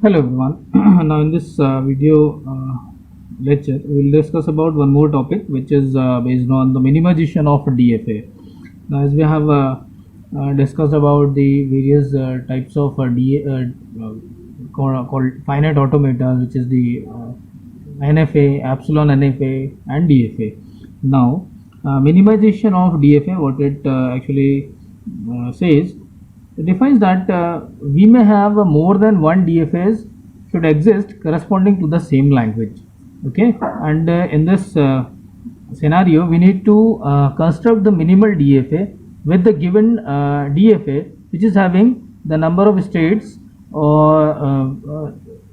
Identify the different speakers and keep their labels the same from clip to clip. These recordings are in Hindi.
Speaker 1: Hello everyone. Now in this video lecture, we will discuss about one more topic, which is based on the minimization of DFA. Now, as we have discussed about the various types of called finite automata, which is the NFA, epsilon NFA, and DFA. Now, minimization of DFA, what it actually says, it defines that we may have more than one DFAs should exist corresponding to the same language. Okay, and in this scenario, we need to construct the minimal DFA with the given DFA, which is having the number of states, or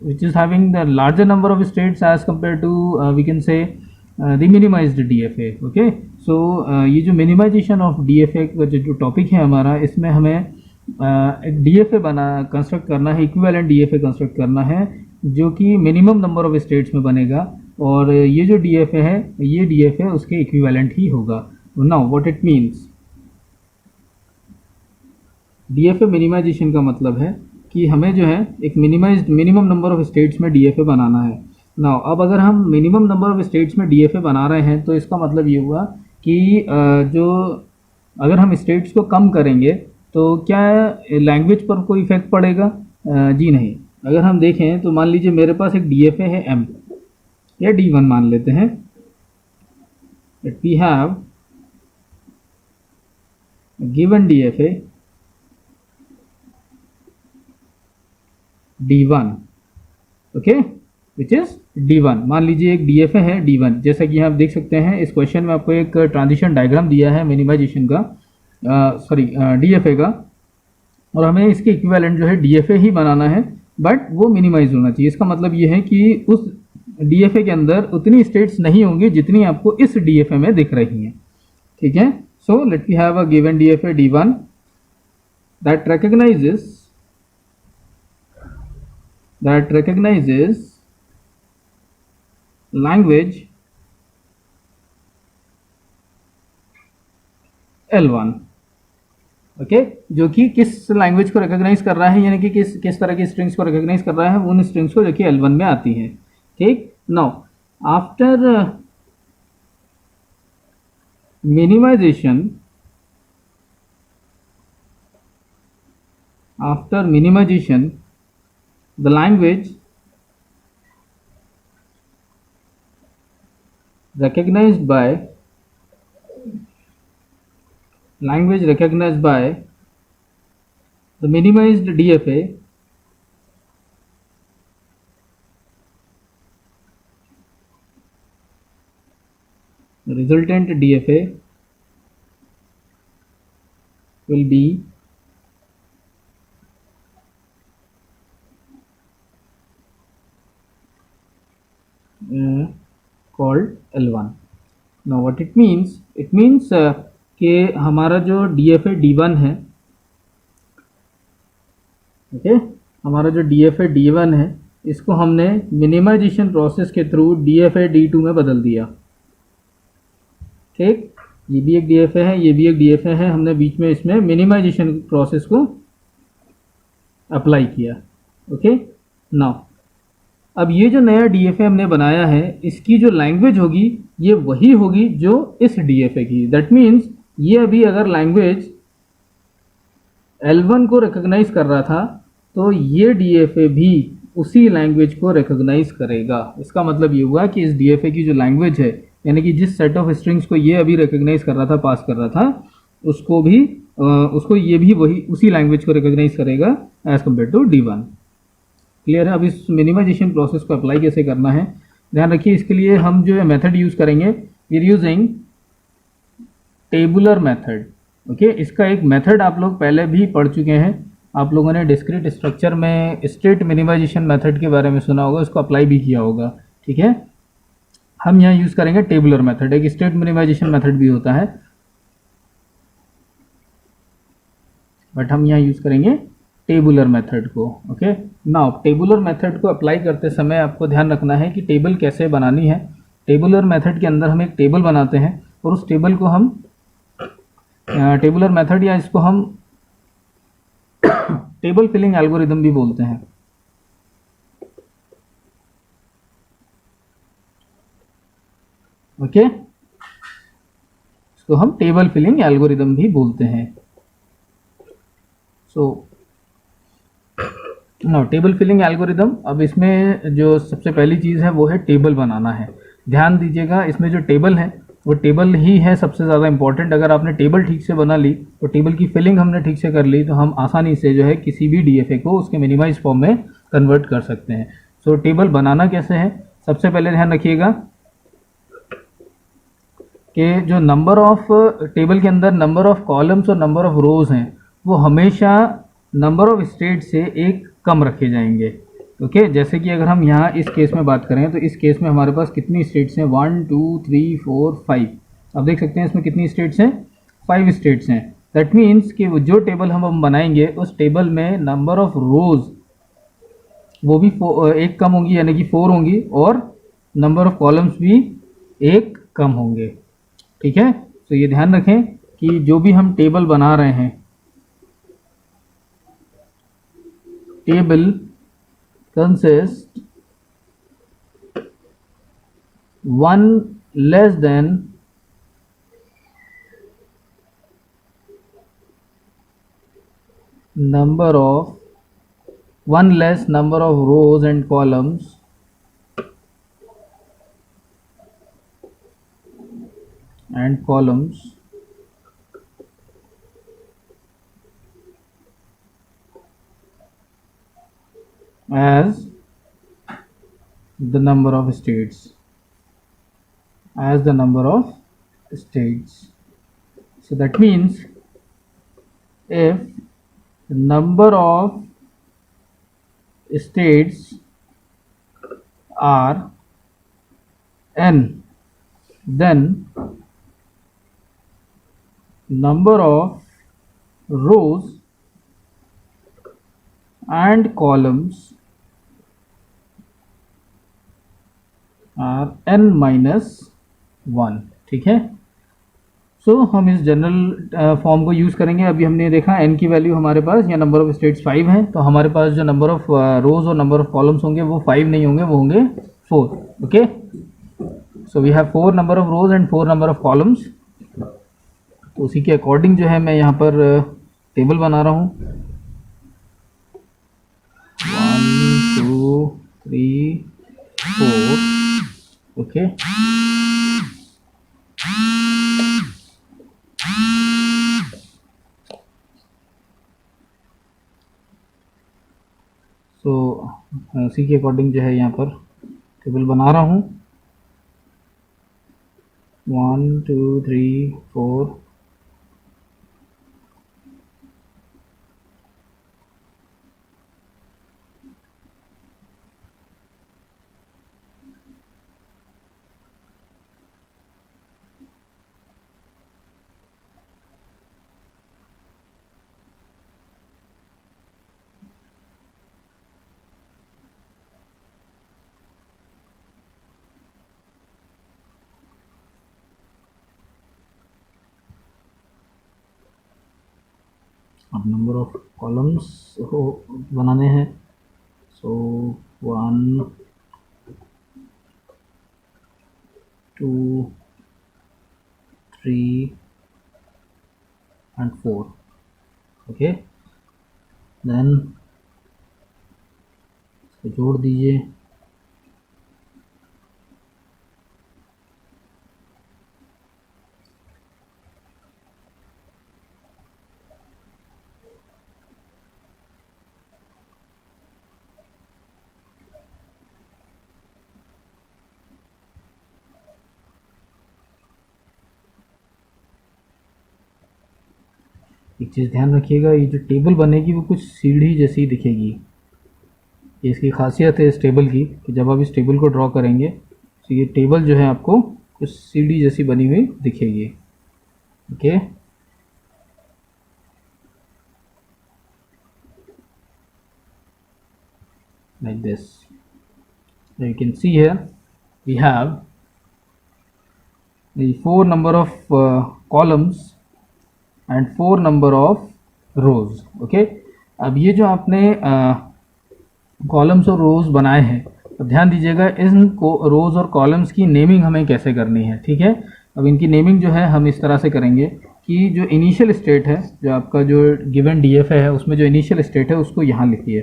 Speaker 1: which is having the larger number of states as compared to we can say the minimized DFA. Okay, so ये जो minimization of DFA का जो टॉपिक है हमारा, इसमें हमें एक DFA बना कंस्ट्रक्ट करना है, इक्विवेलेंट DFA कंस्ट्रक्ट करना है जो कि मिनिमम नंबर ऑफ स्टेट्स में बनेगा, और ये जो DFA है ये DFA उसके इक्विवेलेंट ही होगा. Now what it means, DFA minimization का मतलब है कि हमें जो है एक minimized minimum number of states में DFA बनाना है. नाउ अब अगर हम मिनिमम नंबर ऑफ स्टेट्स में DFA बना रहे हैं तो इसका मतलब ये हुआ कि जो अगर हम स्टेट्स को कम करेंगे तो क्या लैंग्वेज पर कोई इफेक्ट पड़ेगा? जी नहीं. अगर हम देखें तो मान लीजिए मेरे पास एक DFA है M या D1 मान लेते हैं. that we have given DFA D1, okay, which is D1. मान लीजिए एक DFA है D1. जैसा कि आप देख सकते हैं इस क्वेश्चन में आपको एक ट्रांजिशन डायग्राम दिया है मिनिमाइजेशन का, DFA का, और हमें इसके इक्विवेलेंट जो है DFA ही बनाना है, बट वो मिनिमाइज होना चाहिए. इसका मतलब ये है कि उस DFA के अंदर उतनी स्टेट्स नहीं होंगी जितनी आपको इस DFA में दिख रही हैं. ठीक है, so let we have a given DFA D1 that recognizes language L1. Okay, जो कि किस लैंग्वेज को रिकॉग्नाइज कर रहा है, यानी कि किस तरह की स्ट्रिंग्स को रिकॉग्नाइज कर रहा है, उन स्ट्रिंग्स को जो कि L1 में आती हैं. ठीक, now after minimization the language recognized by the minimized DFA the resultant DFA will be called L1. Now what it means? It means कि हमारा जो DFA D1 है, ओके, हमारा जो DFA D1 है इसको हमने मिनिमाइजेशन प्रोसेस के थ्रू DFA D2 में बदल दिया. ठीक, ये भी एक DFA है, ये भी एक DFA है, हमने बीच में इसमें मिनिमाइजेशन प्रोसेस को अप्लाई किया. ओके, नाउ अब ये जो नया DFA हमने बनाया है इसकी जो लैंग्वेज होगी ये वही होगी जो इस DFA की. दैट मीन्स ये अभी अगर लैंग्वेज L1 को रिकॉग्नाइज कर रहा था तो ये DFA भी उसी लैंग्वेज को रिकॉग्नाइज करेगा. इसका मतलब ये हुआ कि इस DFA की जो लैंग्वेज है, यानी कि जिस सेट ऑफ स्ट्रिंग्स को ये अभी रिकॉग्नाइज कर रहा था, पास कर रहा था, उसको ये भी वही उसी लैंग्वेज को रिकॉग्नाइज करेगा as compare to D1. Clear है? अब इस मिनिमाइजेशन प्रोसेस को अप्लाई कैसे करना है ध्यान रखिए. इसके लिए हम जो है मेथड यूज करेंगे, we are using tabular method. Okay, इसका एक मेथड आप लोग पहले भी पढ़ चुके हैं. आप लोगों ने डिस्क्रीट स्ट्रक्चर में स्टेट मिनिमाइजेशन मेथड के बारे में सुना होगा, उसको अप्लाई भी किया होगा. ठीक है, हम यहाँ यूज करेंगे टेबुलर मेथड. एक स्टेट मिनिमाइजेशन मेथड भी होता है, बट हम यहाँ यूज करेंगे टेबुलर मेथड को. ओके, नाउ टेबुलर मेथड को अप्लाई करते समय आपको ध्यान रखना है कि टेबल कैसे बनानी है. टेबुलर मेथड के अंदर हम एक टेबल बनाते हैं और उस टेबल को हम टेबुलर मेथड या इसको हम टेबल फिलिंग एल्गोरिदम भी बोलते हैं. ओके, इसको हम टेबल फिलिंग एल्गोरिदम भी बोलते हैं। So no table filling algorithm, अब इसमें जो सबसे पहली चीज़ है वो है टेबल बनाना है। ध्यान दीजिएगा, इसमें जो टेबल है वो टेबल ही है सबसे ज़्यादा इंपॉर्टेंट। अगर आपने टेबल ठीक से बना ली तो टेबल की फिलिंग हमने ठीक से कर ली तो हम आसानी से जो है किसी भी डीएफए को उसके मिनिमाइज फॉर्म में कन्वर्ट कर सकते हैं। सो टेबल बनाना कैसे है, सबसे पहले ध्यान रखिएगा कि जो नंबर ऑफ टेबल के अंदर नंबर ऑफ कॉलम्स और नंबर ऑफ रोज हैं वो हमेशा नंबर ऑफ स्टेट से एक कम रखे जाएंगे। ओके, जैसे कि अगर हम यहाँ इस केस में बात करें तो इस केस में हमारे पास कितनी स्टेट्स हैं, 1 2 3 4 5। आप देख सकते हैं इसमें कितनी स्टेट्स हैं, 5 स्टेट्स हैं। दैट मीन्स कि जो टेबल हम बनाएंगे उस टेबल में नंबर ऑफ रोज वो भी एक कम होंगी यानी कि 4 होंगी, और नंबर ऑफ कॉलम्स भी एक कम होंगे। ठीक है, तो ये ध्यान रखें कि जो भी हम टेबल बना रहे हैं, table consist one less than number of one less number of rows and columns as the number of states, so that means if the number of states are n, then number of rows and columns are n minus 1। ठीक है, सो हम इस जनरल फॉर्म को यूज़ करेंगे। अभी हमने देखा n की वैल्यू हमारे पास या नंबर ऑफ स्टेट्स 5 हैं, तो हमारे पास जो नंबर ऑफ रोज और नंबर ऑफ कॉलम्स होंगे वो 5 नहीं होंगे, वो होंगे 4। Okay, so we have 4 number of rows and 4 number of columns. तो उसी के अकॉर्डिंग जो है मैं यहाँ पर टेबल बना रहा हूँ। 1 2 3 4। ओके, सो उसी के अकॉर्डिंग जो है यहाँ पर टेबल बना रहा हूँ। 1 2 3 4। अब नंबर ऑफ कॉलम्स को बनाने हैं। सो 1 2 3 and 4। ओके, देन इसको जोड़ दीजिए। एक चीज़ ध्यान रखिएगा, ये जो टेबल बनेगी वो कुछ सीढ़ी जैसी दिखेगी। ये इसकी खासियत है इस टेबल की कि जब आप इस टेबल को ड्रॉ करेंगे तो ये टेबल जो है आपको कुछ सीढ़ी जैसी बनी हुई दिखेगी। Okay, like this. So you can see here we have the 4 number of columns and 4 number of rows। Okay, अब ये जो आपने कॉलम्स और रोज बनाए हैं अब ध्यान दीजिएगा इन रोज और कॉलम्स की नेमिंग हमें कैसे करनी है, ठीक है। अब इनकी नेमिंग जो है हम इस तरह से करेंगे कि जो इनिशियल स्टेट है, जो आपका जो गिवन डीएफए है उसमें जो इनिशियल स्टेट है उसको यहाँ लिखिए,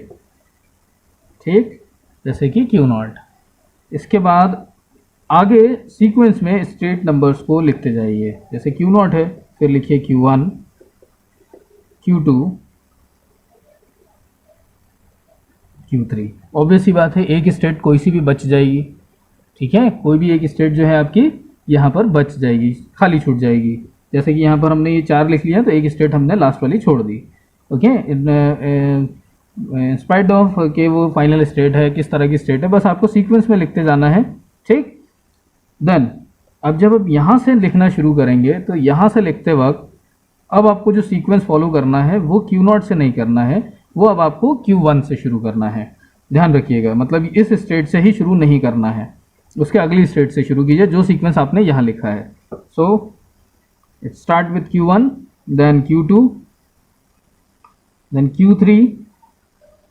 Speaker 1: ठीक, जैसे कि Q0। इसके बाद आगे सीक्वेंस में स्टेट नंबर्स को लिखते जाइए, जैसे Q0 है फिर लिखिए Q1, Q2, Q3। ऑब्वियस सी बात है एक स्टेट कोई सी भी बच जाएगी, ठीक है, कोई भी एक स्टेट जो है आपकी यहाँ पर बच जाएगी, खाली छूट जाएगी। जैसे कि यहाँ पर हमने ये 4 लिख लिया तो एक स्टेट हमने लास्ट वाली छोड़ दी, ओके। इंस्पाइट ऑफ के वो फाइनल स्टेट है, किस तरह की स्टेट है, बस आपको सीक्वेंस में लिखते जाना है, ठीक। देन अब जब आप यहाँ से लिखना शुरू करेंगे तो यहाँ से लिखते वक्त अब आपको जो सीक्वेंस फॉलो करना है वो Q0 से नहीं करना है, वो अब आपको Q1 से शुरू करना है। ध्यान रखिएगा, मतलब इस स्टेट से ही शुरू नहीं करना है, उसके अगली स्टेट से शुरू कीजिए जो सीक्वेंस आपने यहाँ लिखा है। So it start with Q1, then Q2, then Q3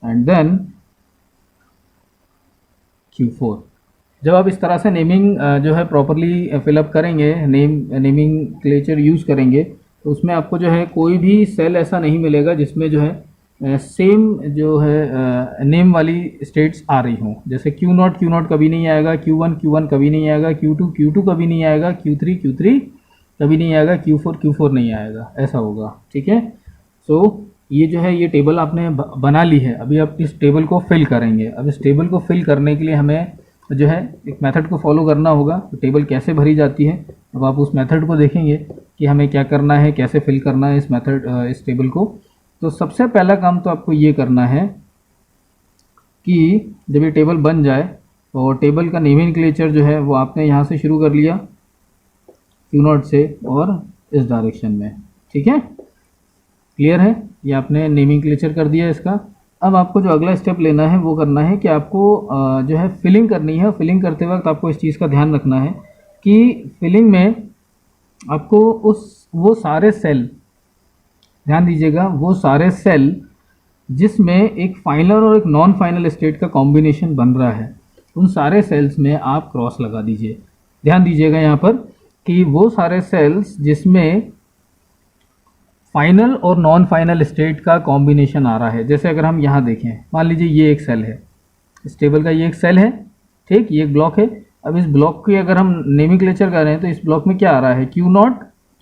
Speaker 1: and then Q4। जब आप इस तरह से नेमिंग जो है प्रॉपरली फिलअप करेंगे, नेमिंग क्लेचर यूज़ करेंगे, तो उसमें आपको जो है कोई भी सेल ऐसा नहीं मिलेगा जिसमें जो है सेम जो है नेम वाली स्टेट्स आ रही हों। जैसे Q0 कभी नहीं आएगा, Q1 कभी नहीं आएगा, Q2 कभी नहीं आएगा, Q3 कभी नहीं आएगा, Q4 नहीं आएगा, ऐसा होगा, ठीक है। सो ये जो है ये टेबल आपने बना ली है, अभी आप इस टेबल को फिल करेंगे। अब इस टेबल को फिल करने के लिए हमें जो है एक मेथड को फॉलो करना होगा। तो टेबल कैसे भरी जाती है, अब आप उस मेथड को देखेंगे कि हमें क्या करना है, कैसे फिल करना है इस टेबल को। तो सबसे पहला काम तो आपको ये करना है कि जब ये टेबल बन जाए तो टेबल का नोमेनक्लेचर जो है वो आपने यहाँ से शुरू कर लिया Q0 से और इस डायरेक्शन में, ठीक है, क्लियर है। ये आपने नोमेनक्लेचर कर दिया इसका। अब आपको जो अगला स्टेप लेना है वो करना है कि आपको जो है फिलिंग करनी है। फिलिंग करते वक्त आपको इस चीज़ का ध्यान रखना है कि फिलिंग में आपको वो सारे सेल, ध्यान दीजिएगा, वो सारे सेल जिसमें एक फाइनल और एक नॉन फाइनल स्टेट का कॉम्बिनेशन बन रहा है, उन सारे सेल्स में आप क्रॉस लगा दीजिए। ध्यान दीजिएगा यहाँ पर कि वो सारे सेल्स जिसमें फाइनल और नॉन फाइनल स्टेट का कॉम्बिनेशन आ रहा है, जैसे अगर हम यहाँ देखें, मान लीजिए ये एक सेल है, इस टेबल का ये एक सेल है, ठीक, ये एक ब्लॉक है। अब इस ब्लॉक की अगर हम नोमेनक्लेचर कर रहे हैं तो इस ब्लॉक में क्या आ रहा है, Q0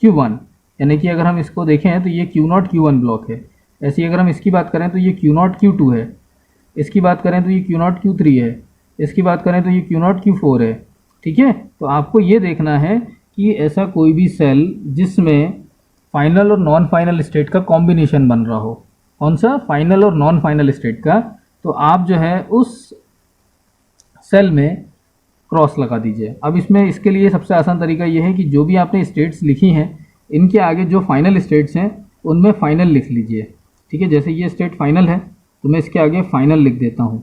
Speaker 1: Q1, यानी कि अगर हम इसको देखें तो ये Q0 Q1 ब्लॉक है। ऐसे ही अगर हम इसकी बात करें तो ये Q0 Q2 है, इसकी बात करें तो ये Q0 Q3 है, इसकी बात करें तो ये Q0 Q4 है, ठीक है। तो आपको ये देखना है कि ऐसा कोई भी सेल जिसमें फाइनल और नॉन फाइनल स्टेट का कॉम्बिनेशन बन रहा हो, कौन सा, फाइनल और नॉन फाइनल स्टेट का, तो आप जो है उस सेल में क्रॉस लगा दीजिए। अब इसमें इसके लिए सबसे आसान तरीका ये है कि जो भी आपने स्टेट्स लिखी हैं इनके आगे जो फाइनल स्टेट्स हैं उनमें फाइनल लिख लीजिए, ठीक है। जैसे ये स्टेट फाइनल है तो मैं इसके आगे फाइनल लिख देता हूँ,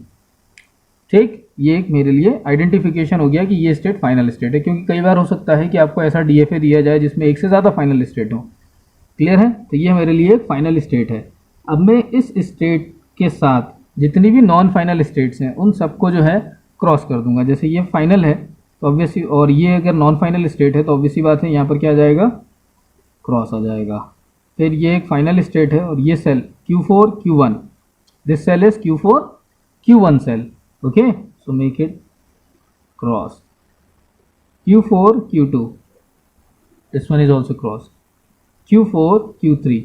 Speaker 1: ठीक। ये एक मेरे लिए आइडेंटिफिकेशन हो गया कि ये स्टेट फाइनल स्टेट है, क्योंकि कई बार हो सकता है कि आपको ऐसा डीएफए दिया जाए जिसमें एक से ज़्यादा फाइनल स्टेट हो, क्लियर है। तो ये मेरे लिए एक फाइनल स्टेट है। अब मैं इस स्टेट के साथ जितनी भी नॉन फाइनल स्टेट्स हैं उन सबको जो है क्रॉस कर दूंगा। जैसे ये फाइनल है तो ऑब्वियसली, और ये अगर नॉन फाइनल स्टेट है तो ऑब्वियसली बात है यहाँ पर क्या आ जाएगा, क्रॉस आ जाएगा। फिर ये एक फाइनल स्टेट है और ये cell Q4 Q1, this cell is Q4 Q1 cell, okay. So make it cross Q4 Q2, this one is also cross Q4 Q3।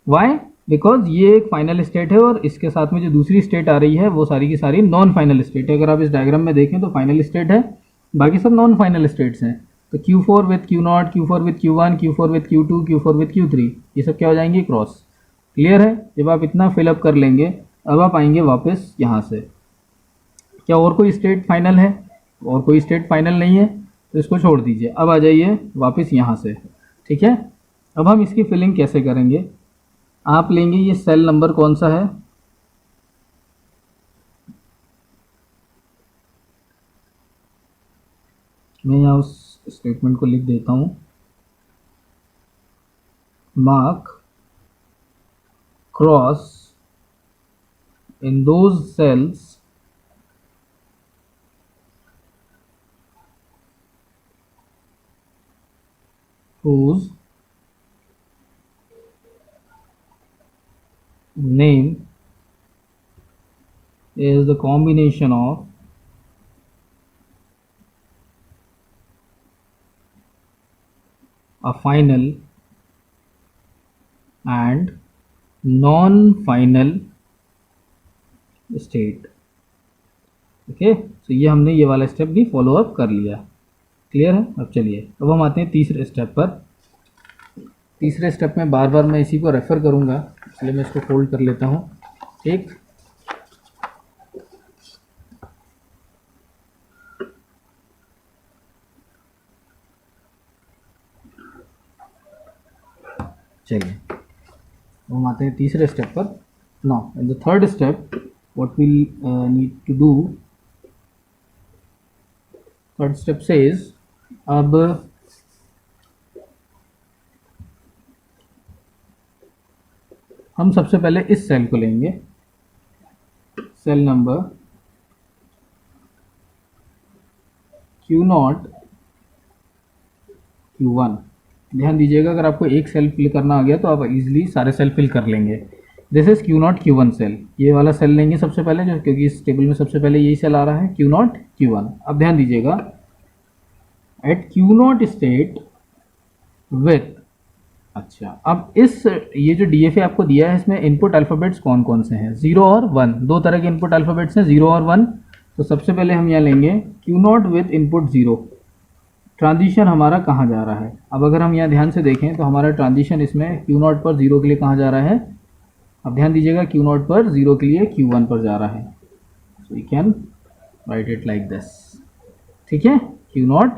Speaker 1: Why, because ये एक फाइनल स्टेट है और इसके साथ में जो दूसरी स्टेट आ रही है वो सारी की सारी नॉन फाइनल स्टेट है। अगर आप इस डायग्राम में देखें तो फाइनल स्टेट है, बाकी सब नॉन फाइनल स्टेट्स हैं। तो Q4 with Q0, Q4 with Q1, Q4 with Q2, Q4 with Q3, ये सब क्या हो जाएंगे, क्रॉस, क्लियर है। जब आप इतना फिलअप कर लेंगे अब आप आएंगे वापस यहाँ से। क्या और कोई स्टेट फाइनल है, और कोई स्टेट फाइनल नहीं है तो इसको छोड़ दीजिए। अब आ जाइए वापस यहाँ से, ठीक है। अब हम इसकी फिलिंग कैसे करेंगे, आप लेंगे ये सेल नंबर कौन सा है, मैं यहाँ उस स्टेटमेंट को लिख देता हूँ, mark cross in those cells whose name is the combination of a final and non-final state. Okay, तो ये हमने ये वाला स्टेप भी फॉलो अप कर लिया। क्लियर है? अब चलिए, अब हम आते हैं तीसरे स्टेप पर। तीसरे स्टेप में बार बार मैं इसी को रेफर करूंगा, इसलिए मैं इसको फोल्ड कर लेता हूँ। ठीक, चलिए हम आते हैं तीसरे स्टेप पर। Now in the third step what will need to do, third step says, अब हम सबसे पहले इस सेल को लेंगे, सेल नंबर Q0 Q1। ध्यान दीजिएगा, अगर आपको एक सेल फिल करना आ गया तो आप इजीली सारे सेल फिल कर लेंगे। This is Q0 Q1 cell, ये वाला सेल लेंगे सबसे पहले, जो क्योंकि इस टेबल में सबसे पहले यही सेल आ रहा है, Q0 Q1। अब ध्यान दीजिएगा, एट Q0 स्टेट विथ, अच्छा अब इस ये जो DFA आपको दिया है इसमें इनपुट अल्फ़ाबेट्स कौन कौन से हैं? 0 और 1, दो तरह के इनपुट अल्फ़ाबेट्स हैं, 0 और 1। तो सबसे पहले हम यहाँ लेंगे Q0 विथ इनपुट 0। ट्रांजिशन हमारा कहाँ जा रहा है? अब अगर हम यहाँ ध्यान से देखें तो हमारा ट्रांजिशन इसमें Q0 पर 0 के लिए कहाँ जा रहा है? अब ध्यान दीजिएगा, Q0 पर 0 के लिए Q1 पर जा रहा है। So we can write it like this. ठीक है, Q0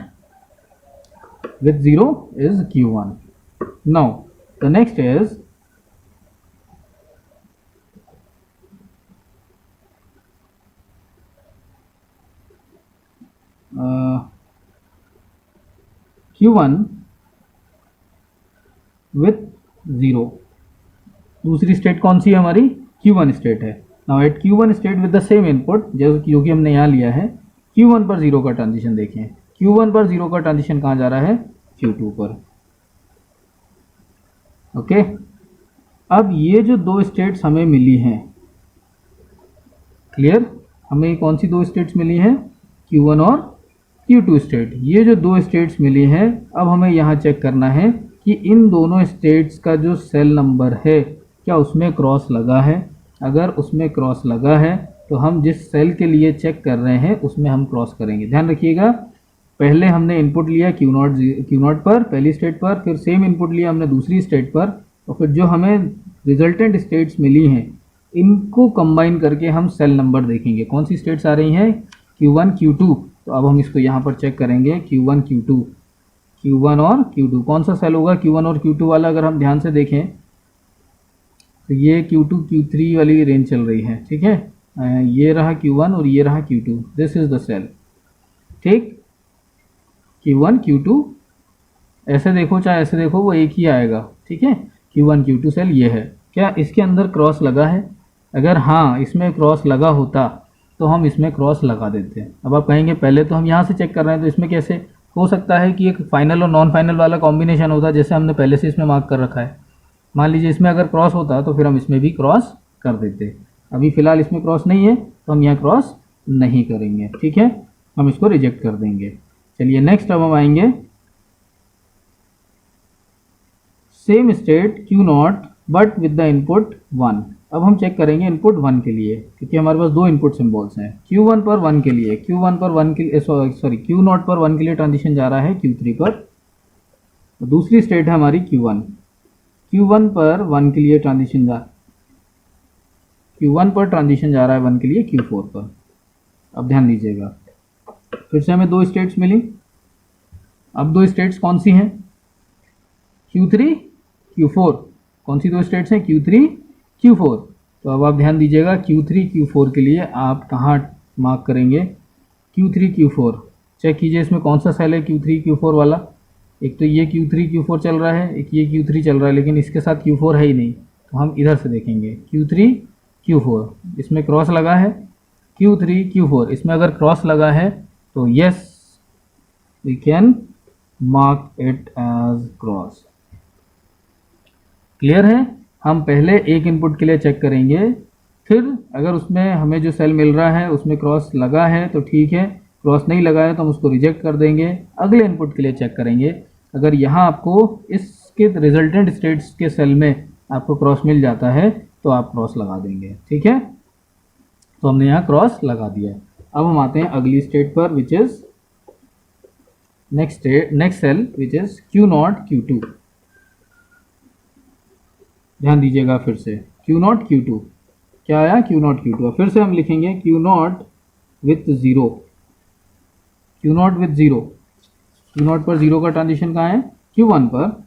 Speaker 1: with 0 is Q1. Now the next is Q1 with 0। दूसरी स्टेट कौन सी है हमारी? Q1 स्टेट है। Now at Q1 state with the same input, जो कि हमने यहाँ लिया है, Q1 पर 0 का ट्रांजिशन देखें। Q1 पर 0 का ट्रांजिशन कहाँ जा रहा है? Q2 पर। ओके, अब ये जो दो स्टेट्स हमें मिली हैं, क्लियर, हमें कौन सी दो स्टेट्स मिली हैं? Q1 और Q2 स्टेट। ये जो दो स्टेट्स मिली हैं, अब हमें यहाँ चेक करना है कि इन दोनों स्टेट्स का जो सेल नंबर है क्या उसमें क्रॉस लगा है। अगर उसमें क्रॉस लगा है तो हम जिस सेल के लिए चेक कर रहे हैं उसमें हम क्रॉस करेंगे। ध्यान रखिएगा, पहले हमने इनपुट लिया Q0 पर पहली स्टेट पर, फिर सेम इनपुट लिया हमने दूसरी स्टेट पर, और फिर जो हमें रिजल्टेंट स्टेट्स मिली हैं इनको कंबाइन करके हम सेल नंबर देखेंगे। कौन सी स्टेट्स आ रही हैं? Q1 Q2। तो अब हम इसको यहाँ पर चेक करेंगे, Q1 Q2, Q1 और Q2 कौन सा सेल होगा? Q1 और Q2 वाला। अगर हम ध्यान से देखें तो ये Q2 Q3 वाली रेंज चल रही है। ठीक है, ये रहा Q1 और ये रहा Q2, this is the cell. ठीक, Q1 Q2, ऐसे देखो चाहे ऐसे देखो वो एक ही आएगा। ठीक है, Q1 Q2 सेल ये है। क्या इसके अंदर क्रॉस लगा है? अगर हाँ इसमें क्रॉस लगा होता तो हम इसमें क्रॉस लगा देते हैं। अब आप कहेंगे पहले तो हम यहाँ से चेक कर रहे हैं तो इसमें कैसे हो सकता है कि एक फाइनल और नॉन फाइनल वाला कॉम्बिनेशन होता, जैसे हमने पहले से इसमें मार्क कर रखा है। मान लीजिए इसमें अगर क्रॉस होता तो फिर हम इसमें भी क्रॉस कर देते। अभी फ़िलहाल इसमें क्रॉस नहीं है तो हम यहाँ क्रॉस नहीं करेंगे। ठीक है, हम इसको रिजेक्ट कर देंगे। चलिए नेक्स्ट अब हम आएंगे same state Q0 but with the input 1। अब हम चेक करेंगे इनपुट 1 के लिए, क्योंकि हमारे पास दो इनपुट सिंबल्स हैं। Q1 पर 1 के लिए, Q1 पर 1 के लिए, सॉरी Q0 पर 1 के लिए ट्रांजिशन जा रहा है Q3 पर। तो दूसरी स्टेट है हमारी Q1, Q1 पर 1 के लिए ट्रांजिशन Q1 पर ट्रांजिशन जा रहा है 1 के लिए Q4 पर। अब ध्यान दीजिएगा, फिर से हमें दो स्टेट्स मिली। अब दो स्टेट्स कौन सी हैं? Q3 Q4। कौन सी दो स्टेट्स हैं? Q3 Q4। तो अब आप ध्यान दीजिएगा, Q3 Q4 के लिए आप कहाँ मार्क करेंगे? Q3 Q4। चेक कीजिए इसमें कौन सा सेल है Q3 Q4 वाला। एक तो ये Q3 Q4 चल रहा है, एक ये Q3 चल रहा है, लेकिन इसके साथ Q4 है ही नहीं। तो हम इधर से देखेंगे Q3 Q4, इसमें क्रॉस लगा है। Q3 Q4, इसमें अगर क्रॉस लगा है तो yes we can mark it as cross। Clear है? हम पहले एक इनपुट के लिए चेक करेंगे, फिर अगर उसमें हमें जो सेल मिल रहा है उसमें क्रॉस लगा है तो ठीक है, क्रॉस नहीं लगा है तो हम उसको रिजेक्ट कर देंगे, अगले इनपुट के लिए चेक करेंगे। अगर यहाँ आपको इसके रिजल्टेंट स्टेट्स के सेल में आपको क्रॉस मिल जाता है तो आप क्रॉस लगा देंगे। ठीक है, तो हमने यहाँ क्रॉस लगा दिया। अब हम आते हैं अगली स्टेट पर, which is next cell which is Q0 Q2। ध्यान दीजिएगा फिर से, Q0 Q2 क्या आया, Q0 Q2। फिर से हम लिखेंगे Q0 with zero, Q0 with zero. Q0 पर जीरो का ट्रांजिशन कहाँ है, Q1 पर,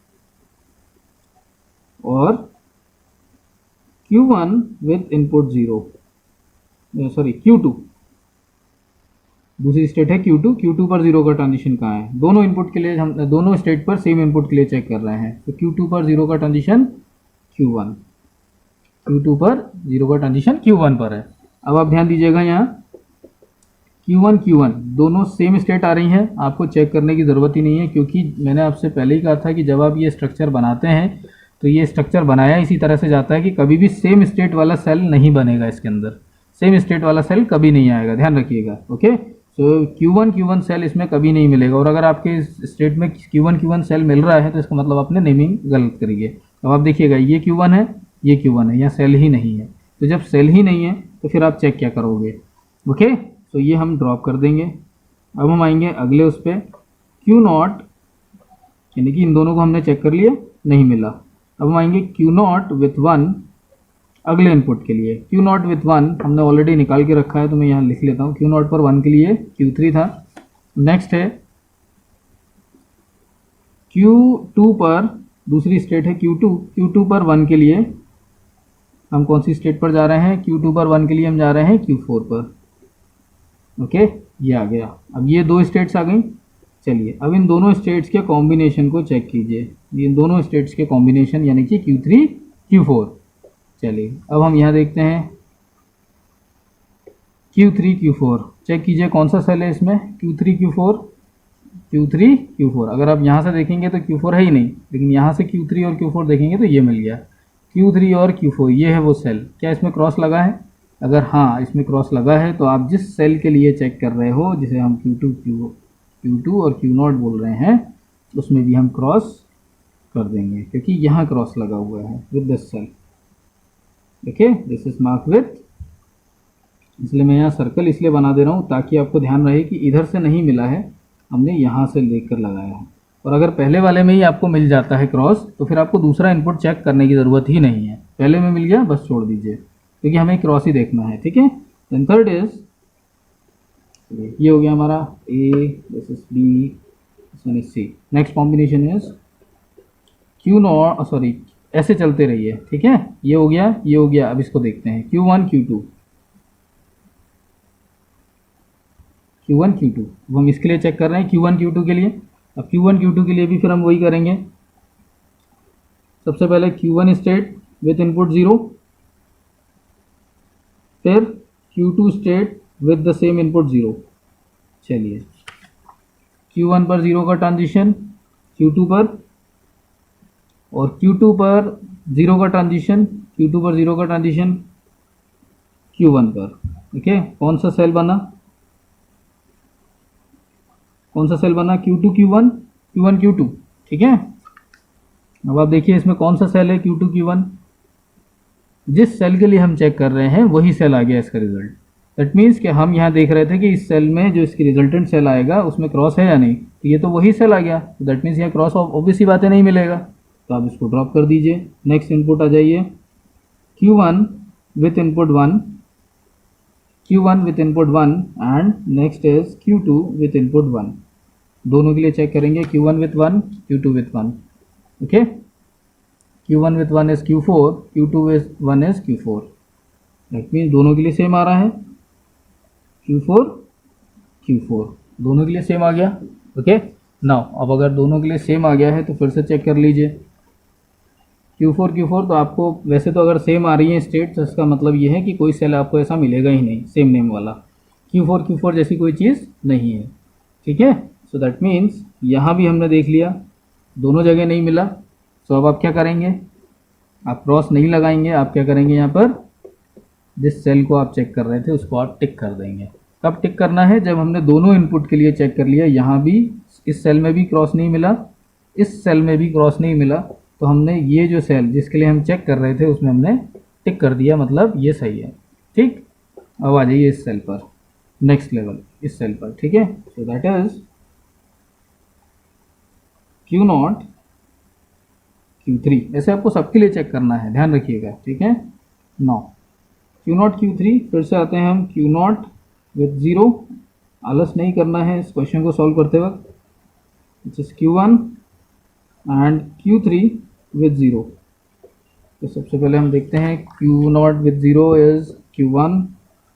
Speaker 1: और Q1 with input zero, sorry Q2, दूसरी स्टेट है Q2। Q2 पर जीरो का ट्रांजिशन कहाँ है, दोनों इनपुट के लिए हम दोनों स्टेट पर सेम इनपुट के लिए चेक कर रहे हैं। तो Q2 पर जीरो का ट्रांजिशन Q1, Q2 पर जीरो का ट्रांजिशन Q1 पर है। अब आप ध्यान दीजिएगा, यहाँ Q1 दोनों सेम स्टेट आ रही हैं, आपको चेक करने की ज़रूरत ही नहीं है, क्योंकि मैंने आपसे पहले ही कहा था कि जब आप ये स्ट्रक्चर बनाते हैं तो ये स्ट्रक्चर बनाया इसी तरह से जाता है कि कभी भी सेम स्टेट वाला सेल नहीं बनेगा, इसके अंदर सेम स्टेट वाला सेल कभी नहीं आएगा, ध्यान रखिएगा। ओके, सो Q1 सेल इसमें कभी नहीं मिलेगा, और अगर आपके स्टेट में Q1 सेल मिल रहा है तो इसका मतलब आपने नेमिंग गलत करिए। अब आप देखिएगा, ये Q1 है, ये Q1 है, यहाँ सेल ही नहीं है। तो जब सेल ही नहीं है तो फिर आप चेक क्या करोगे। ओके, तो ये हम ड्रॉप कर देंगे। अब हम आएंगे अगले उस पर, Q0, यानी कि इन दोनों को हमने चेक कर लिया, नहीं मिला। अब हम आएंगे Q0 विथ 1 अगले इनपुट के लिए। Q0 विथ 1 हमने ऑलरेडी निकाल के रखा है, तो मैं यहाँ लिख लेता हूँ। Q0 पर 1 के लिए Q3 था। नेक्स्ट है Q2 पर, दूसरी स्टेट है Q2 पर 1 के लिए हम कौन सी स्टेट पर जा रहे हैं, Q2 पर 1 के लिए हम जा रहे हैं Q4 पर। ओके, ये आ गया। अब ये दो स्टेट्स आ गई। चलिए अब इन दोनों स्टेट्स के कॉम्बिनेशन को चेक कीजिए, इन दोनों स्टेट्स के कॉम्बिनेशन यानी कि Q3 Q4। चलिए अब हम यहाँ देखते हैं Q3 Q4, चेक कीजिए कौन सा सेल है इसमें, Q3 Q4। अगर आप यहाँ से देखेंगे तो Q4 है ही नहीं, लेकिन यहाँ से Q3 और Q4 देखेंगे तो ये मिल गया। Q3 और Q4 ये है वो सेल। क्या इसमें क्रॉस लगा है? अगर हाँ इसमें क्रॉस लगा है तो आप जिस सेल के लिए चेक कर रहे हो, जिसे हम Q2 और Q0 बोल रहे हैं, उसमें भी हम क्रॉस कर देंगे, क्योंकि यहाँ क्रॉस लगा हुआ है with this cell. Okay, this is mark with, इसलिए मैं यहाँ सर्कल इसलिए बना दे रहा हूँ ताकि आपको ध्यान रहे कि इधर से नहीं मिला है, हमने यहाँ से लेकर लगाया है। और अगर पहले वाले में ही आपको मिल जाता है क्रॉस, तो फिर आपको दूसरा इनपुट चेक करने की ज़रूरत ही नहीं है। पहले में मिल गया, बस छोड़ दीजिए, क्योंकि हमें क्रॉस ही देखना है। ठीक है, देन थर्ड इज, ये हो गया हमारा A, this is B, this one is C। Next combination is Q0, sorry ऐसे चलते रहिए। ठीक है, ये हो गया, ये हो गया। अब इसको देखते हैं Q1 Q2। अब हम इसके लिए चेक कर रहे हैं Q1 Q2 के लिए। अब Q1 Q2 के लिए भी फिर हम वही करेंगे। सबसे पहले Q1 स्टेट विथ इनपुट 0, फिर Q2 state with the same input 0। चलिए Q1 पर 0 का ट्रांजिशन Q2 पर, और Q2 पर 0 का ट्रांजिशन, Q2 पर 0 का ट्रांजिशन Q1 पर। ओके, कौन सा सेल बना, Q2 Q1, Q1 Q2। ठीक है, अब आप देखिए इसमें कौन सा सेल है, Q2 Q1। जिस सेल के लिए हम चेक कर रहे हैं वही सेल आ गया इसका रिजल्ट। दैट मीन्स कि हम यहाँ देख रहे थे कि इस सेल में जो इसकी रिजल्टेंट सेल आएगा उसमें क्रॉस है या नहीं, तो ये तो वही सेल आ गया। दैट मीन्स यहाँ क्रॉस ऑब्वियस ही बातें नहीं मिलेगा, तो आप इसको ड्रॉप कर दीजिए। नेक्स्ट इनपुट आ जाइए Q1 with input 1 and next is Q2 with input 1। दोनों के लिए चेक करेंगे Q1 with 1, Q2 with 1। Okay, Q1 with 1 is Q4, Q2 with 1 is Q4। That means दोनों के लिए सेम आ रहा है, Q4 दोनों के लिए सेम आ गया। ओके, नाउ अब अगर दोनों के लिए सेम आ गया है तो फिर से चेक कर लीजिए Q4 तो आपको वैसे तो अगर सेम आ रही है स्टेट, तो इसका मतलब ये है कि कोई सेल आपको ऐसा मिलेगा ही नहीं सेम नेम वाला। Q4 जैसी कोई चीज़ नहीं है। ठीक है, सो दैट मीन्स यहाँ भी हमने देख लिया, दोनों जगह नहीं मिला। सो अब आप क्या करेंगे, आप क्रॉस नहीं लगाएंगे, आप क्या करेंगे, यहाँ पर जिस सेल को आप चेक कर रहे थे उसको आप टिक कर देंगे। कब टिक करना है, जब हमने दोनों इनपुट के लिए चेक कर लिया, यहाँ भी इस सेल में भी क्रॉस नहीं मिला, इस सेल में भी क्रॉस नहीं मिला, तो हमने ये जो सेल जिसके लिए हम चेक कर रहे थे उसमें हमने टिक कर दिया, मतलब ये सही है। ठीक, अब आ जाइए इस सेल पर, नेक्स्ट लेवल इस सेल पर। ठीक है, so that is Q0 Q3। ऐसे आपको सबके लिए चेक करना है, ध्यान रखिएगा। ठीक है, नाउ Q0 Q3, फिर से आते हैं हम Q0 विथ 0। आलस नहीं करना है इस क्वेश्चन को सॉल्व करते वक्त, which is Q1 and Q3 with 0। तो सबसे पहले हम देखते हैं Q0 with 0 is Q1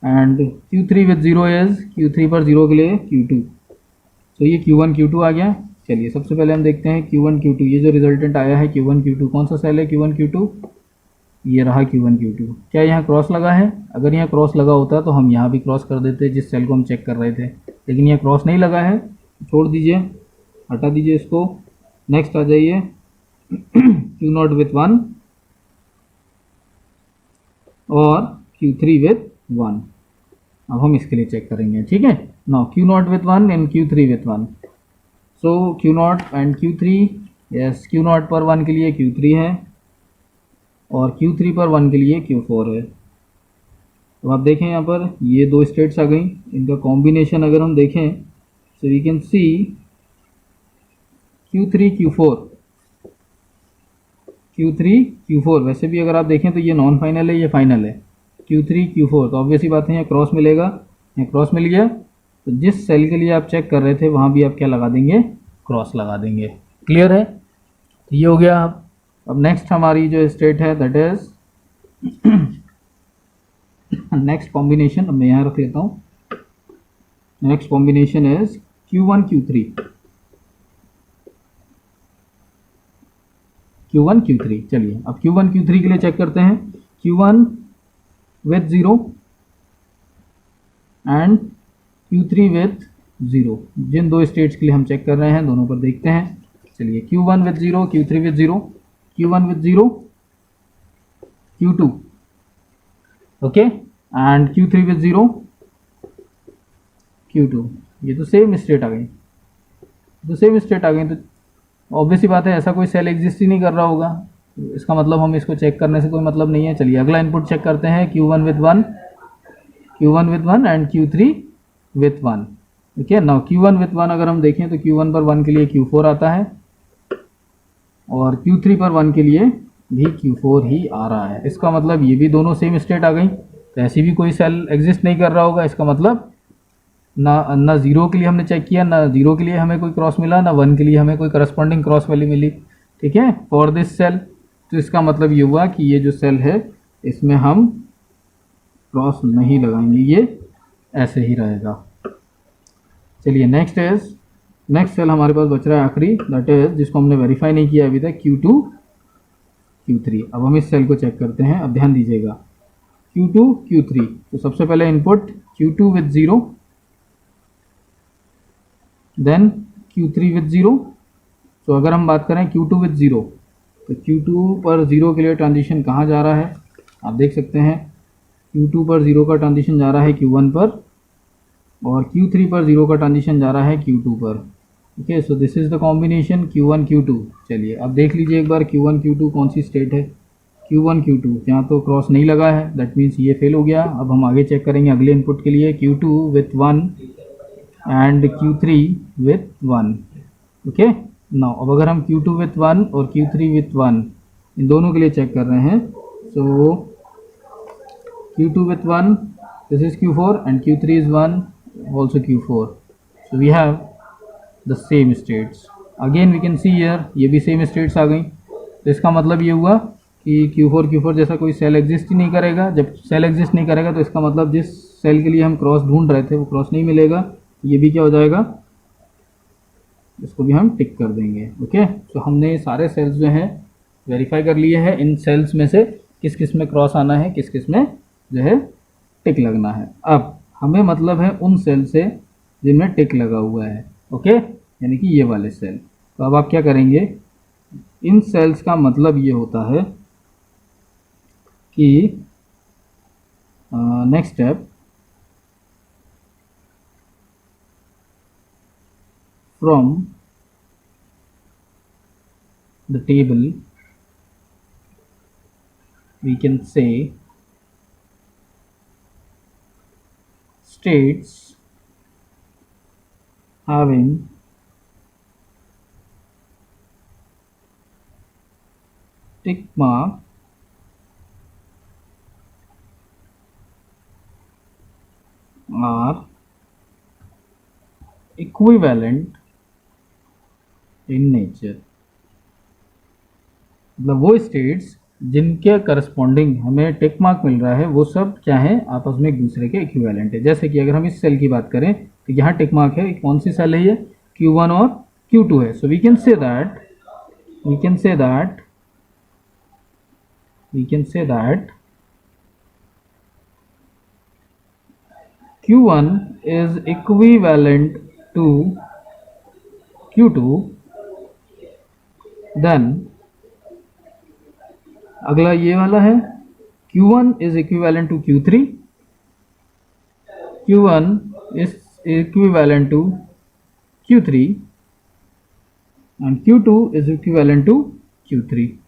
Speaker 1: and Q3 with 0 is Q3 पर 0 के लिए Q2। तो ये Q1 Q2 आ गया। चलिए सबसे पहले हम देखते हैं Q1 Q2, ये जो रिजल्टेंट आया है Q1 Q2, कौन सा सेल है Q1 Q2, ये रहा Q1 Q2। क्या यहाँ क्रॉस लगा है? अगर यहाँ क्रॉस लगा होता तो हम यहाँ भी क्रॉस कर देते जिस सेल को हम चेक कर रहे थे, लेकिन यहाँ क्रॉस नहीं लगा है, छोड़ दीजिए, हटा दीजिए इसको। नेक्स्ट आ जाइए Q0 विथ 1 और Q3 विथ 1। अब हम इसके लिए चेक करेंगे। ठीक है, now Q0 with 1 and Q3 with 1। So Q0 and Q3, yes, Q0 पर 1 के लिए Q3 है और Q3 पर 1 के लिए Q4 है। तो आप देखें यहाँ पर ये दो स्टेट्स आ गई, इनका कॉम्बिनेशन अगर हम देखें सो we can see Q3 Q4, Q3 Q4। वैसे भी अगर आप देखें तो ये नॉन फाइनल है, ये फाइनल है, Q3 Q4। तो ऑब्वियसली बात है यहाँ क्रॉस मिलेगा, यहाँ क्रॉस मिल गया, तो जिस सेल के लिए आप चेक कर रहे थे वहाँ भी आप क्या लगा देंगे, क्रॉस लगा देंगे। क्लियर है, तो ये हो गया। अब नेक्स्ट हमारी जो स्टेट है दैट इज नेक्स्ट कॉम्बिनेशन, अब मैं यहाँ रख लेता हूँ। Next combination is Q1 Q3, Q1 Q3। चलिए अब Q1 Q3 के लिए चेक करते हैं, Q1 with 0 and Q3 with 0। जिन दो स्टेट्स के लिए हम चेक कर रहे हैं दोनों पर देखते हैं। चलिए Q1 with 0, Q3 with 0, Q1 with 0, Q2, okay, and Q3 with 0, Q2। ये तो सेम स्टेट आ गई, तो सेम स्टेट आ गई, तो ऑब्वियसली बात है ऐसा कोई सेल एग्जिस्ट ही नहीं कर रहा होगा, इसका मतलब हम इसको चेक करने से कोई मतलब नहीं है। चलिए अगला इनपुट चेक करते हैं, Q1 with 1, Q1 with 1 and Q3 with 1। ठीक है, नाउ Q1 विथ 1 अगर हम देखें तो Q1 पर 1 के लिए Q4 आता है और Q3 पर 1 के लिए भी Q4 ही आ रहा है। इसका मतलब ये भी दोनों सेम स्टेट आ गई, तो ऐसी भी कोई सेल एग्जिस्ट नहीं कर रहा होगा। इसका मतलब ना 0 के लिए हमने चेक किया, ना 0 के लिए हमें कोई क्रॉस मिला, ना 1 के लिए हमें कोई करस्पॉन्डिंग क्रॉस वैल्यू मिली। ठीक है, फॉर दिस सेल। तो इसका मतलब ये हुआ कि ये जो सेल है इसमें हम क्रॉस नहीं लगाएंगे, ये ऐसे ही रहेगा। चलिए नेक्स्ट सेल हमारे पास बच रहा है आखिरी, दैट इज जिसको हमने वेरीफाई नहीं किया अभी तक, Q2 Q3। अब हम इस सेल को चेक करते हैं। अब ध्यान दीजिएगा, Q2 Q3। तो सबसे पहले input Q2 with 0, then Q3 with 0। तो अगर हम बात करें Q2 विथ 0, तो Q2 पर 0 के लिए ट्रांजिशन कहाँ जा रहा है, आप देख सकते हैं Q2 पर 0 का ट्रांजिशन जा रहा है Q1 पर, और Q3 पर 0 का ट्रांजिशन जा रहा है Q2 पर। ठीक है, सो this is the combination Q1 Q2। चलिए अब देख लीजिए एक बार Q1 Q2 कौन सी स्टेट है। Q1 Q2 यहाँ तो क्रॉस नहीं लगा है, दैट मीन्स ये फेल हो गया। अब हम आगे चेक करेंगे अगले इनपुट के लिए, Q2 with 1 and Q3 with 1। Okay, now अब अगर हम Q2 विथ 1 और Q3 विथ 1 इन दोनों के लिए चेक कर रहे हैं, सो Q2 with 1, this is Q4, and Q3 is 1, also Q4. So we have the same states. Again we can see here ये भी same states आ गई। तो इसका मतलब ये हुआ कि Q4 जैसा कोई सेल एग्जिस्ट ही नहीं करेगा। जब सेल एग्जिस्ट नहीं करेगा तो इसका मतलब जिस सेल के लिए हम क्रॉस ढूंढ रहे थे वो क्रॉस नहीं मिलेगा। ये भी क्या हो जाएगा, इसको भी हम टिक कर देंगे। ओके, तो हमने सारे सेल्स जो हैं वेरीफाई कर लिए हैं, इन सेल्स में से किस किस में क्रॉस आना है, किस किस में जो है टिक लगना है। अब हमें मतलब है उन सेल से जिनमें टिक लगा हुआ है। ओके, यानी कि ये वाले सेल। तो अब आप क्या करेंगे, इन सेल्स का मतलब ये होता है कि next step, from the table we can say states having tick mark are equivalent in nature। मतलब वो स्टेट्स जिनके करस्पॉन्डिंग हमें टिक मार्क मिल रहा है वो सब क्या है, आपस में एक दूसरे के इक्विवेलेंट है। जैसे कि अगर हम इस सेल की बात करें तो यहाँ टिक मार्क है, कौन सी सेल है ये, Q1 और Q2 है। So we can say that Q1 is equivalent to Q2, then अगला ये वाला है Q1 is equivalent to Q3, Q1 is equivalent to Q3 and Q2 is equivalent to Q3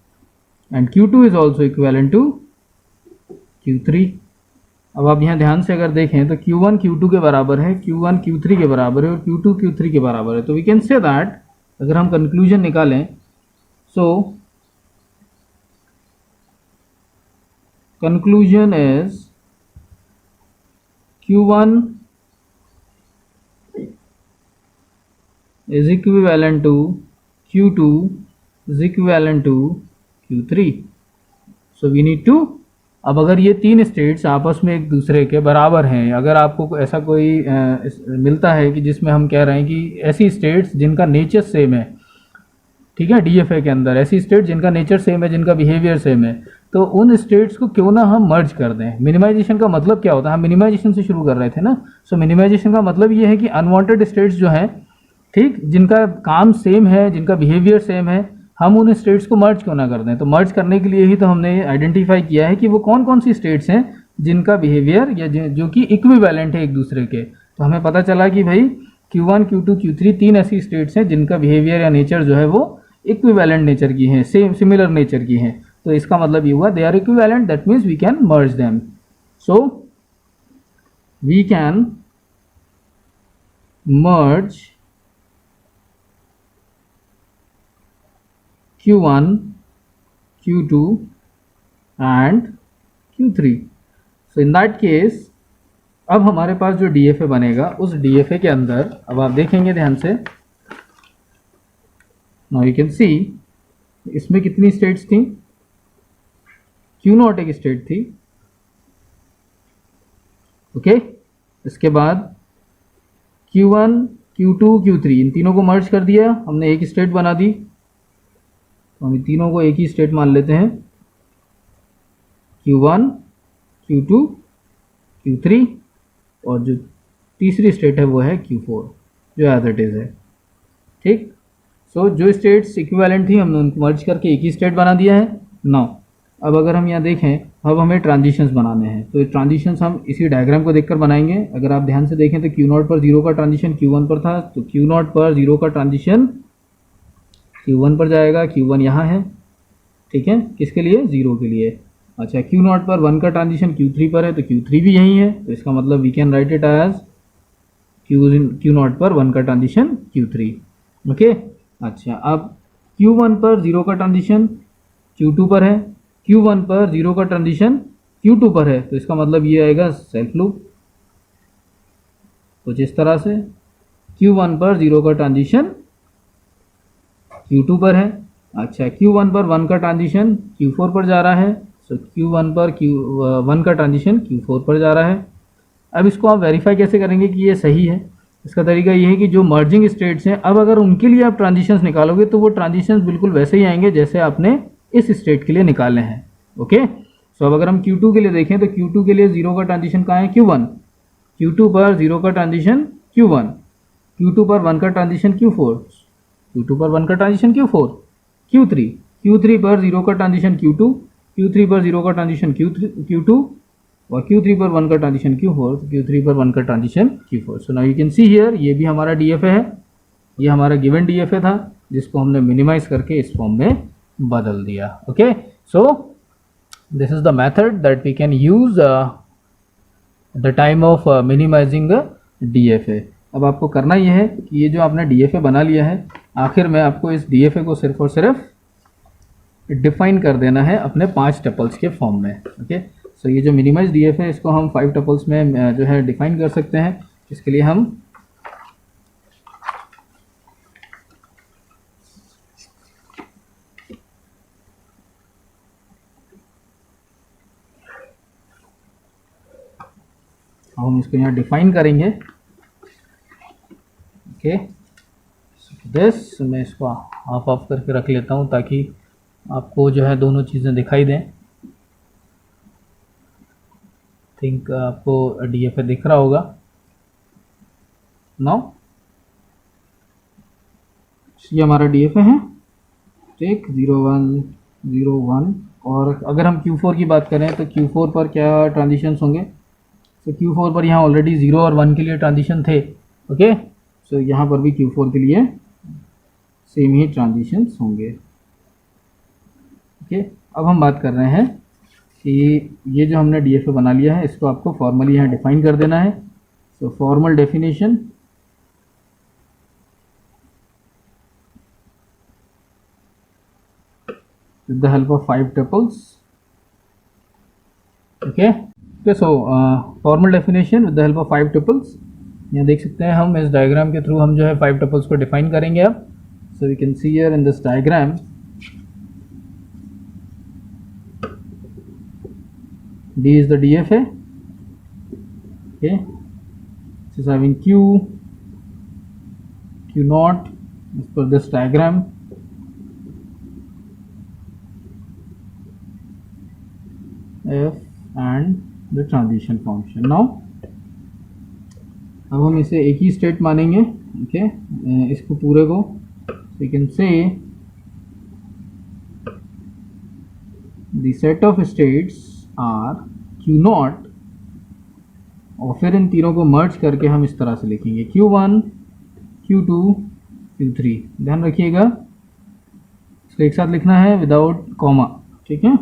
Speaker 1: and Q2 is also equivalent to Q3। अब आप यहाँ ध्यान से अगर देखें तो Q1 Q2 के बराबर है, Q1 Q3 के बराबर है और Q2 Q3 के बराबर है। तो वी कैन से दैट, अगर हम कंक्लूजन निकालें, सो conclusion is Q1 is equivalent to Q2 is equivalent to Q3। so we need to, अब अगर ये तीन स्टेट्स आपस में एक दूसरे के बराबर हैं, अगर आपको ऐसा कोई मिलता है कि जिसमें हम कह रहे हैं कि ऐसी स्टेट्स जिनका नेचर सेम है, ठीक है, डीएफए के अंदर ऐसी स्टेट जिनका नेचर सेम है, जिनका बिहेवियर सेम है, तो उन स्टेट्स को क्यों ना हम मर्ज कर दें। मिनिमाइजेशन का मतलब क्या होता है, हम मिनिमाइजेशन से शुरू कर रहे थे ना। सो मिनिमाइजेशन का मतलब ये है कि अनवांटेड स्टेट्स जो हैं, ठीक, जिनका काम सेम है, जिनका बिहेवियर सेम है, हम उन स्टेट्स को मर्ज क्यों ना कर दें। तो मर्ज करने के लिए ही तो हमने आइडेंटिफाई किया है कि वो कौन कौन सी स्टेट्स हैं जिनका बिहेवियर या जो कि इक्विवेलेंट है एक दूसरे के। तो हमें पता चला कि भाई Q1 Q2 Q3 तीन ऐसी स्टेट्स हैं जिनका बिहेवियर या नेचर जो है वो इक्विवेलेंट नेचर की हैं, सेम सिमिलर नेचर की हैं। तो इसका मतलब ये हुआ they are equivalent, that means we can merge them. So we can merge Q1 Q2 and Q3। So in that case अब हमारे पास जो डीएफए बनेगा, उस डीएफए के अंदर अब आप देखेंगे ध्यान से, नाउ यू कैन सी इसमें कितनी स्टेट्स थी, Q0 एक स्टेट थी, ओके। इसके बाद Q1 Q2 Q3 इन तीनों को मर्ज कर दिया हमने, एक स्टेट बना दी। तो हम इन तीनों को एक ही स्टेट मान लेते हैं, Q1 Q2 Q3 और जो तीसरी स्टेट है वो है Q4 जो एज इट इज है, ठीक। सो जो स्टेट्स इक्विवेलेंट थी हमने उनको मर्ज करके एक ही स्टेट बना दिया है। नाउ अब अगर हम यहाँ देखें, अब हमें ट्रांजिशंस बनाने हैं, तो ट्रांजिशंस हम इसी डायग्राम को देखकर बनाएंगे। अगर आप ध्यान से देखें तो Q0 पर 0 का ट्रांजिशन Q1 पर था, तो Q0 पर 0 का ट्रांजिशन Q1 पर जाएगा, Q1 यहाँ है, ठीक है, किसके लिए, 0 के लिए। अच्छा, Q0 पर 1 का ट्रांजिशन Q3 पर है, तो Q3 भी यही है, तो इसका मतलब we can write it as Q0 पर 1 का ट्रांजिशन Q3, ओके। अच्छा, अब Q1 पर 0 का ट्रांजिशन Q2 पर है, Q1 पर 0 का ट्रांजिशन Q2 पर है, तो इसका मतलब ये आएगा सेल्फ लूप कुछ इस तरह से। Q1 पर 0 का ट्रांजिशन Q2 पर है। अच्छा, Q1 पर 1 का ट्रांजिशन Q4 पर जा रहा है, सो Q1 पर 1 का ट्रांजिशन Q4 पर जा रहा है। अब इसको आप वेरीफाई कैसे करेंगे कि ये सही है। इसका तरीका ये है कि जो मर्जिंग स्टेट्स हैं, अब अगर उनके लिए आप ट्रांजिशंस निकालोगे तो वो ट्रांजिशंस बिल्कुल वैसे ही आएंगे जैसे आपने इस स्टेट के लिए निकाले हैं, ओके। सो अब अगर हम Q2 के लिए देखें तो Q2 के लिए 0 का ट्रांजिशन कहाँ है, Q1, Q2 पर 0 का ट्रांजिशन Q1, Q2 पर 1 का ट्रांजिशन Q4, Q2 पर 1 का ट्रांजिशन Q4, Q3, Q3 पर 0 का ट्रांजिशन Q2, Q3 पर 0 का ट्रांजिशन Q2 और Q3 पर 1 का ट्रांजिशन Q4, तो Q3 पर 1 का transition Q4. So now you can see here, ये भी हमारा DFA है, ये हमारा गिवन DFA था जिसको हमने मिनिमाइज करके इस फॉर्म में बदल दिया. Okay, so this is the method that we can use the time of minimizing DFA. अब आपको करना यह है कि ये जो आपने DFA बना लिया है, आखिर में आपको इस DFA को सिर्फ और सिर्फ डिफाइन कर देना है अपने 5 टपल्स के फॉर्म में. ओके, सो ये जो मिनिमाइज DFA है इसको हम 5 टपल्स में जो है डिफाइन कर सकते हैं. इसके लिए हम इसको यहाँ डिफाइन करेंगे. ओके, दिस मैं इसको हाफ ऑफ करके रख लेता हूँ ताकि आपको जो है दोनों चीज़ें दिखाई दें. थिंक आपको DFA दिख रहा होगा नाउ. ये हमारा DFA है, ठीक, 0 1 0 1. और अगर हम Q4 की बात करें तो Q4 पर क्या ट्रांजिशंस होंगे? तो Q4 पर यहाँ ऑलरेडी 0 और 1 के लिए ट्रांजिशन थे. ओके, सो यहाँ पर भी Q4 के लिए सेम ही ट्रांजिशंस होंगे. ओके, अब हम बात कर रहे हैं कि ये जो हमने DFA बना लिया है इसको आपको फॉर्मली यहाँ डिफाइन कर देना है. So formal definition, with the help of 5 tuples. Okay, so formal definition with the help of 5 tuples. यहाँ देख सकते हैं हम इस डायग्राम के थ्रू हम जो है 5 tuples को डिफाइन करेंगे अब. So we can see here in this diagram, D is the DFA. Okay, this is having Q naught as per this diagram. F and the transition function. Now अब हम इसे एक ही स्टेट मानेंगे. ओके, इसको पूरे को we can say the set of states are Q naught, और फिर इन तीनों को मर्ज करके हम इस तरह से लिखेंगे Q1 Q2 Q3. ध्यान रखिएगा इसको एक साथ लिखना है विदाउट कॉमा, ठीक है.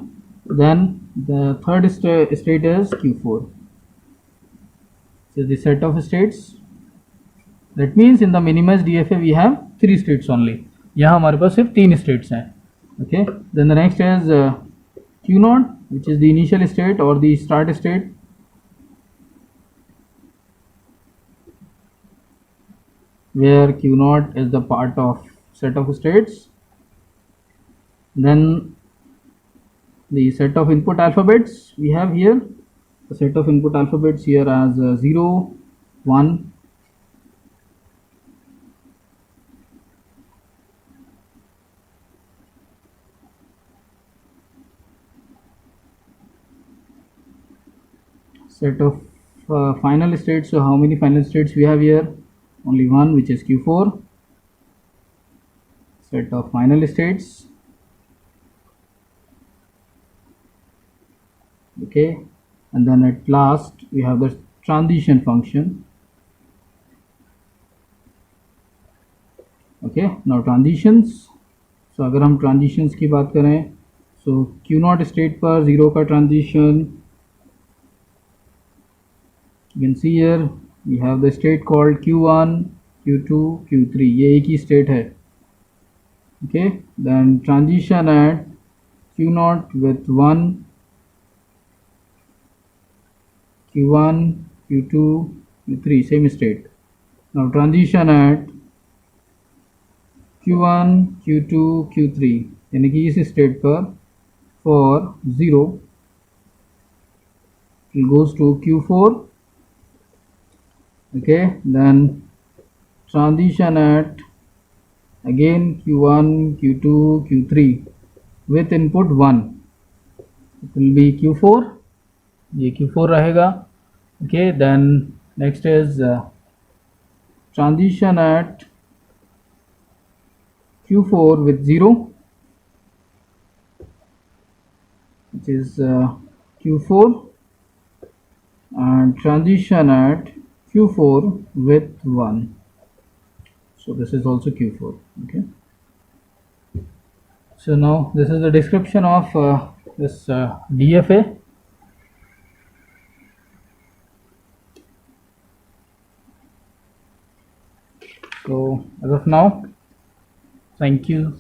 Speaker 1: Then the third state is Q4. So the set of states, that means in the minimized DFA we have 3 states only. यहाँ हमारे पास सिर्फ 3 states हैं. Okay, then the next is Q naught, which is the initial state or the start state. Where Q naught is the part of set of states. Then the set of input alphabets we have here, the set of input alphabets here as 0 1. Set of final states. So how many final states we have here? Only one, which is Q4. Set of final states. Okay, and then at last we have the transition function. Okay, now transitions. So अगर हम transitions की बात करें, so Q naught state पर 0 का transition, you can see here we have the state called Q1 Q2 Q3. ये एक ही state है. Okay, then transition at Q naught with 1 Q1 Q2 Q3, same state. Now transition at Q1 Q2 Q3, यानी कि इस स्टेट पर for 0 it goes to Q4. Okay, then transition at again Q1 Q2 Q3 with input 1, it will be Q4. ये Q4 रहेगा. Okay, then next is transition at Q4 with 0, which is Q4, and transition at Q4 with 1. So this is also Q4. Okay. So now this is the description of this DFA. So as of now, thank you.